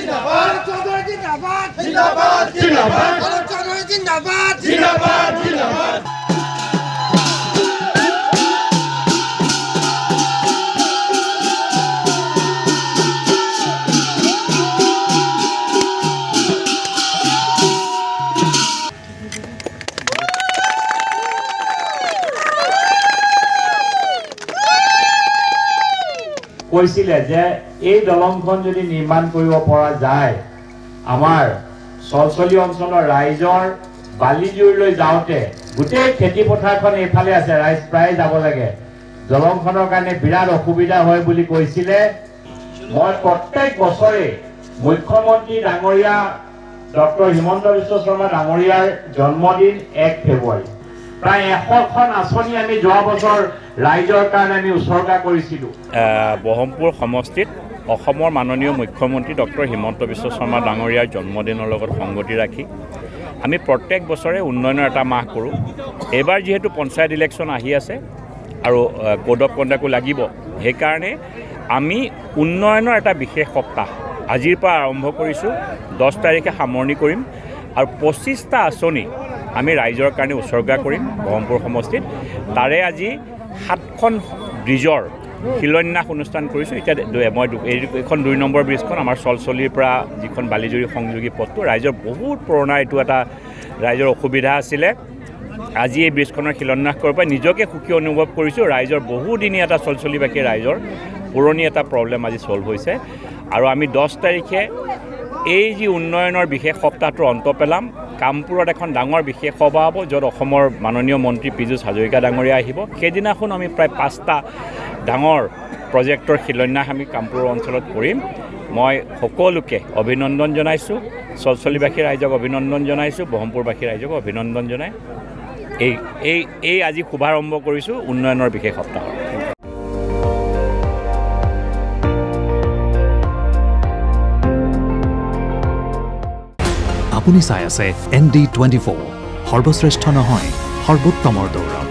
जिंदाबाद चौधरी जिंदाबाद जिंदाबाद जिंदाबाद चौधरी जिंदाबाद जिंदाबाद जिंदाबाद কৈছিলে যে এই দলংখন যদি নিৰ্মাণ কৰিব পৰা যায় আমাৰ চলচলি অঞ্চলৰ ৰাইজৰ বালিজুৰিলৈ যাওঁতে গোটেই খেতি পথাৰখন এইফালে আছে ৰাইজ প্ৰায় যাব লাগে দলংখনৰ কাৰণে বিৰাট অসুবিধা হয় বুলি কৈছিলে মই প্ৰত্যেক বছৰে মুখ্যমন্ত্ৰী ডাঙৰীয়া ডক্টৰ হিমন্ত বিশ্ব শৰ্মা ডাঙৰীয়াৰ জন্মদিন 1 ফেব্ৰুৱাৰী প্ৰায় 100খন আঁচনি আমি যোৱা বছৰ ৰাইজৰ কাৰণে আমি উৎসৰ্গা কৰিছিলোঁ বহমপুৰ সমষ্টিত অসমৰ মাননীয় মুখ্যমন্ত্ৰী ডক্টৰ হিমন্ত বিশ্ব শৰ্মা ডাঙৰীয়াৰ জন্মদিনৰ লগত সংগতি ৰাখি আমি প্ৰত্যেক বছৰে উন্নয়নৰ এটা মাহ কৰোঁ এইবাৰ যিহেতু পঞ্চায়ত ইলেকশ্যন আহি আছে আৰু কোড অফ কণ্ডাক্টো লাগিব সেইকাৰণে আমি উন্নয়নৰ এটা বিশেষ সপ্তাহ আজিৰ পৰা আৰম্ভ কৰিছোঁ 10 তাৰিখে সামৰণি কৰিম আৰু 25টা আঁচনি আমি ৰাইজৰ কাৰণে উৎসৰ্গা কৰিম বহমপুৰ সমষ্টিত তাৰে আজি 7খন ব্ৰিজৰ শিলান্যাস অনুষ্ঠান কৰিছোঁ এতিয়া মই এইখন 2 নম্বৰ ব্ৰিজখন আমাৰ চলচলিৰ পৰা যিখন বালিজুৰি সংযোগী পথটো ৰাইজৰ বহুত পুৰণা এইটো এটা ৰাইজৰ অসুবিধা আছিলে আজি এই ব্ৰিজখনৰ শিলান্যাস কৰাৰ পৰা নিজকে সুখী অনুভৱ কৰিছোঁ ৰাইজৰ বহুদিনীয়া এটা চলচলিবাসী ৰাইজৰ পুৰণি এটা প্ৰব্লেম আজি ছল্ভ হৈছে আৰু আমি 10 তাৰিখে এই যি উন্নয়নৰ বিশেষ সপ্তাহটোৰ অন্ত পেলাম কামপুৰত এখন ডাঙৰ বিশেষ সভা হ'ব য'ত অসমৰ মাননীয় মন্ত্ৰী পীযুষ হাজৰিকা ডাঙৰীয়া আহিব সেইদিনাখন আমি প্ৰায় 5টা ডাঙৰ প্ৰজেক্টৰ শিলান্যাস আমি কামপুৰ অঞ্চলত কৰিম মই সকলোকে অভিনন্দন জনাইছোঁ চলচলিবাসী ৰাইজক অভিনন্দন জনাইছোঁ বহমপুৰবাসী ৰাইজক অভিনন্দন জনাই এই আজি শুভাৰম্ভ কৰিছোঁ উন্নয়নৰ বিশেষ সপ্তাহৰ আপুনি চাই আছে ND24 সৰ্বশ্ৰেষ্ঠ নহয় সৰ্বোত্তমৰ দৌৰ